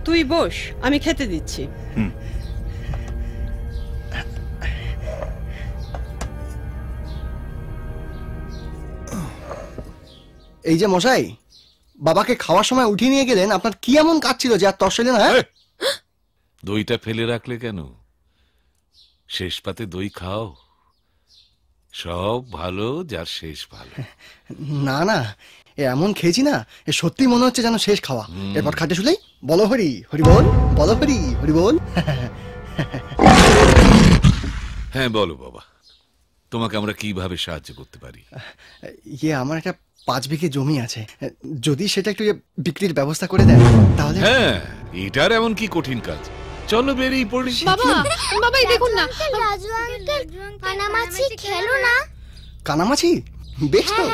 তুই বস, আমি খেতে দিচ্ছি। এই যে মশাই, বাবাকে খাওয়ার সময় উঠিয়ে নিয়ে গেলেন, আপনার কি এমন কাজ ছিল যে আর তরসাইলেন? হ্যাঁ, দইটা ফেলে রাখলে কেন? শেষ পাতে দই খাও, সব ভালো যার শেষ ভালো। না না, এমন খেয়েছি না, এ সত্যি মনে হচ্ছে যেন শেষ খাওয়া। এরপর খাটে শুলেই বলো হরি হরি বল, বলো হরি হরি বল। হ্যাঁ বলো বাবা, তোমাকে আমরা কিভাবে সাহায্য করতে পারি? আমার একটা 5 বিঘে জমি আছে, যদি সেটা একটু বিক্রির ব্যবস্থা করে দেন তাহলে। হ্যাঁ, এটার এমন কি কঠিন কাজ, চলো বেরিয়ে পড়ি। বাবা বাবা এই দেখুন না, রাজু আঙ্কেল কানামাছি খেলো না। কানামাছি? বেশ তো।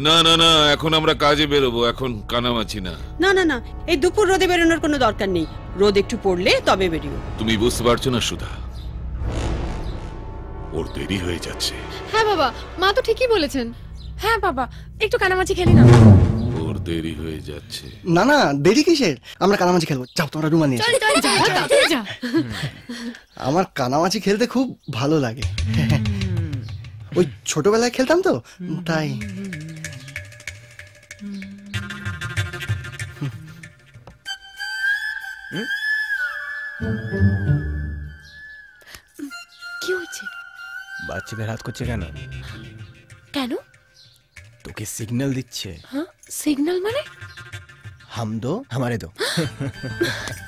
না না না, এখন আমরা কাজে বেরোবো, এখন কানামাছি না। না না না, এই দুপুর রোদে বেরোনোর কোনো দরকার নেই, রোদ একটু পড়লে তবে বেরিও। তুমি বুঝতে পারছো না সুধা, ওর দেরি হয়ে যাচ্ছে। হ্যাঁ বাবা, মা তো ঠিকই বলেছেন। হ্যাঁ বাবা, একটু কানামাছি খেলি না। ওর দেরি হয়ে যাচ্ছে। না না, দেরি কিসের, আমরা কানামাছি খেলবো। যাও তোমরা রুমা নিয়ে এসো। আমার কানামাছি খেলতে খুব ভালো লাগে, ওই ছোটবেলায় খেলতাম তো তাই। কি হয়েছে? বাচ্চাদের হাত করছে কেন? কেন? তোকে সিগন্যাল দিচ্ছে। হ্যাঁ, সিগন্যাল মানে? হাম দো হামারে দো।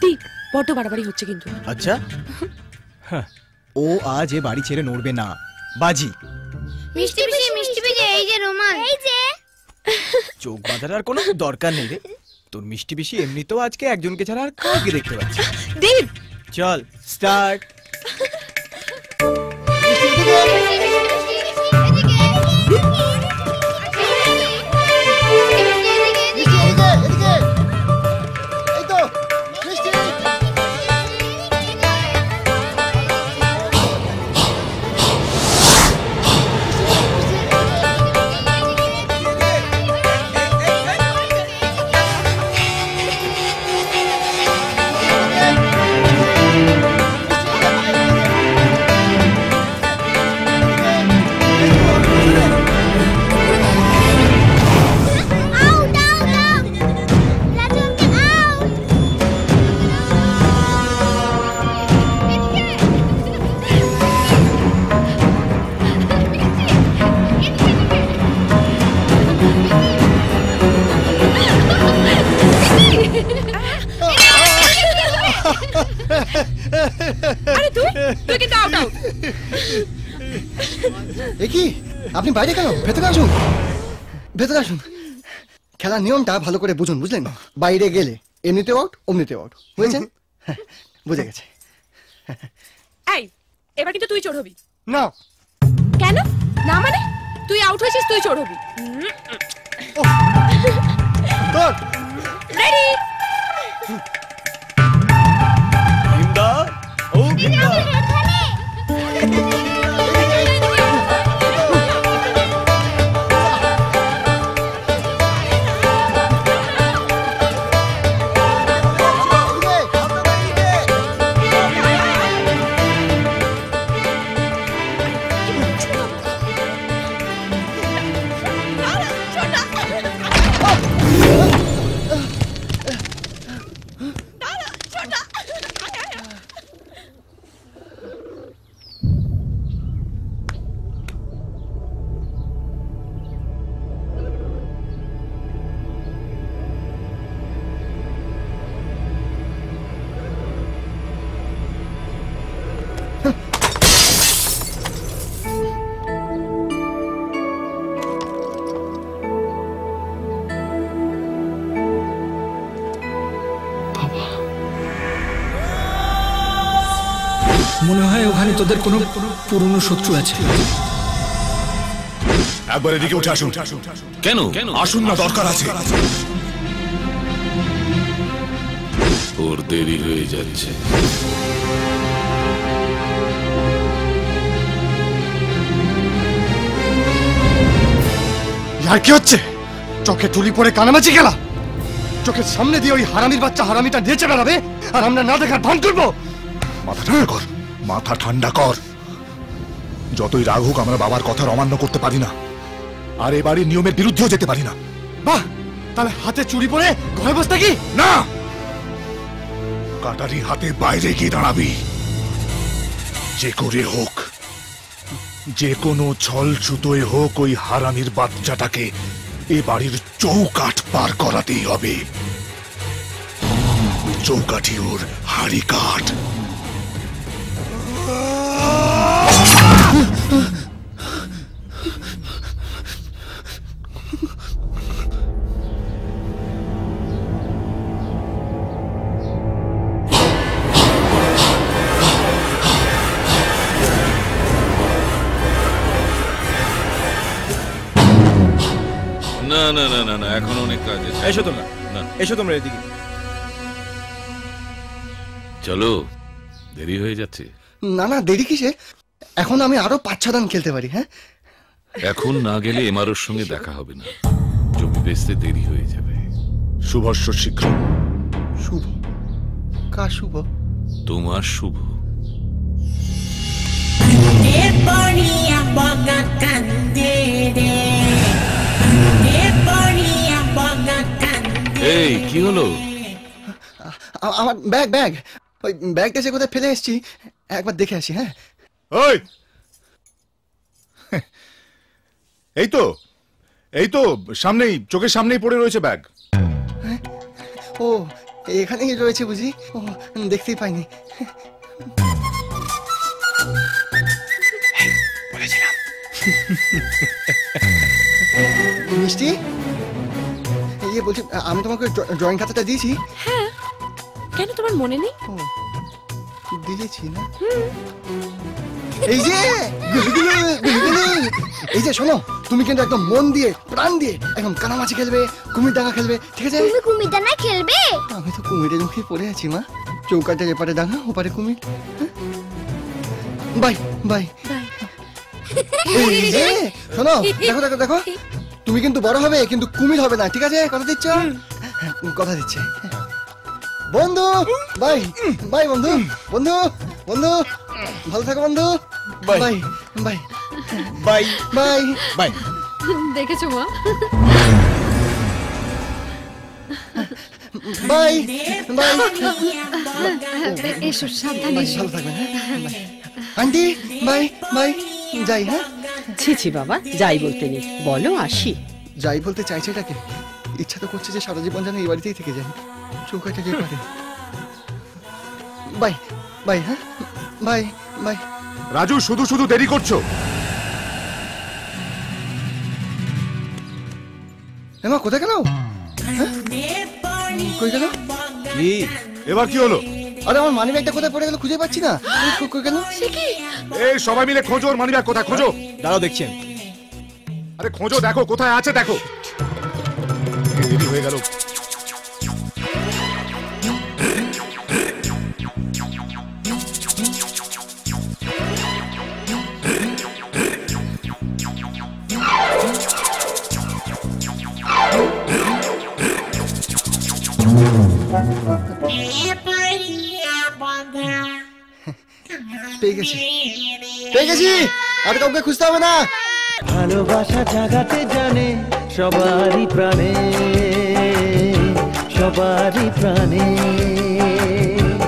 ঠিক, বড্ড বাড়াবাড়ি হচ্ছে কিন্তু। আচ্ছা, ও আজ এ বাড়ি ছেড়ে নড়বে না, বাজি। মিষ্টি পিসি এই যে রোমান, এই যে। চোখ বাঁধার আর কোনো দরকার নেই রে, তোর মিষ্টি পিসি এমনিতেও আজকে একজনকে ছাড়া আর কাউকে দেখতে পাচ্ছি। দেব, চল স্টার্ট। আপনি বাইরে কেন? ভেতরে আসুন, ভেতরে আসুন। খেলার নিয়মটা ভালো করে বুঝুন, বুঝলেন? বাইরে গেলে এমনিতে আউট, অমনিতে আউট, বুঝেছেন? বুঝে গেছে। এই, এবার কিন্তু তুই চোর হবি। না। কেন না? মানে তুই আউট হয়েছিস, তুই চোর হবি। রেডি? ভীমদা, ও ভীমদা। মনে হয় ওখানে তোদের কোনো পুরনো শত্রু আছে। একবার এদিকে উঠে আসুন। কেন? আসুন না, দরকার আছে। ওর দেরি হয়ে যাচ্ছে। আর কি হচ্ছে? চোখে তুলি পরে কানামাছি খেলা? চোখের সামনে দিয়ে ওই হারামির বাচ্চা হারামিটা নেচে বেড়াবে আর আমরা না দেখার ভান করবো? মাথা ঠান্ডা কর, মাথা ঠান্ডা কর। যতই রাগ হোক আমরা বাবার কথার অমান্য করতে পারি না, আর এ বাড়ির নিয়মের বিরুদ্ধেও যেতে পারি না। বাহ, তাহলে হাতে চুরি পরে ঘরে বসে থাকি? না, কাটারি হাতে বাইরে গিয়ে দাঁড়াবি। যে করে হোক, যে কোনো ছল ছুতোয় হোক, ওই হারামির বাচ্চাটাকে এ বাড়ির চৌকাঠ পার করাতেই হবে। চৌকাঠি ওর হাড়ি কাঠ। না না না না না, এখন অনেক কাজ আছে। এসো তোমরা, না, এসো তোমরা এদিকে। চলো, দেরি হয়ে যাচ্ছে। না না, দেরি কিসে? এখন আমি আরো 5-6 রান খেলতে পারি। হ্যাঁ, এখন না গেলে এমআরওর সঙ্গে দেখা হবে না, জমি বেচতে দেরি হয়ে যাবে। শুভস্য শীঘ্র। শুভ? কার শুভ? তোমার শুভ। এই কি হলো? আমার ব্যাগ, ব্যাগ, ওই ব্যাগটা সে কোথায় ফেলে এসেছি, একবার দেখে আসি। হ্যাঁ, ওই এই তো সামনেই, চোখের সামনেই পড়ে রয়েছে ব্যাগ। ও এখানেই রয়েছে বুঝি? ও, দেখতেই পাইনি। বলেছিলাম। মিষ্টি, ইয়ে বলছি, আমি তোমাকে ড্রয়িং খাতাটা দিয়েছি। হ্যাঁ, কেন তোমার মনে নেই? ও, দিয়েছি না? এই যে গুলগুলু, গুলগুলু, এই যে শোনো, তুমি কিন্তু একদম মন দিয়ে প্রাণ দিয়ে একদম কানামাছি খেলবে, কুমির ডাঙা খেলবে, ঠিক আছে? তুমি কুমির ডাঙা খেলবে? আমি তো কুমিরের মুখে পড়ে আছি মা। চৌকাটের এপারে ডাঙা, ওপারে কুমির। Bye bye. এই যে শোনো, দেখো দেখো দেখো, তুমি কিন্তু বড় হবে কিন্তু কুমির হবে না, ঠিক আছে? কথা দিচ্ছ? কথা দিচ্ছে। বন্ধু বাই, বাই বন্ধু, বন্ধু, বন্ধু, ভালো থাকো বন্ধু। Bye bye bye bye bye bye. দেখেছো মা? Bye bye. এসো, সাবধানে এসো। ভালো থাকবেন। হ্যাঁ, বাই। আন্টি বাই বাই, যাই। হ্যাঁ, ছি ছি বাবা, যাই বলতে নেই, বলো আসি। যাই বলতে চাইছে এটাকে, ইচ্ছা তো করছে যে সারা জীবন যেন এই বাড়িতেই থেকে যায়, চৌকাটা যে পারে। Bye bye. হ্যাঁ, বাই বাই। রাজু, শুধু শুধু দেরি করছো। এমা কোথায় গেল? কই গেল? এবার কি হলো? আরে আমার মানি ব্যাগটা কোথায় পড়ে গেল, খুঁজে পাচ্ছি না। কই গেল? এই সবাই মিলে খোঁজো, ওর মানিব্যাগ কোথায়, খোঁজো। দাঁড়াও দেখছেন। আরে খোঁজো, দেখো কোথায় আছে, দেখো। দেরি হয়ে গেল। পেয়ে গেছি, পেয়ে গেছি, আর কাউকে খুঁজতে হবে না। ভালোবাসা জাগাতে জানে সবারই প্রাণে, সবারই প্রাণে।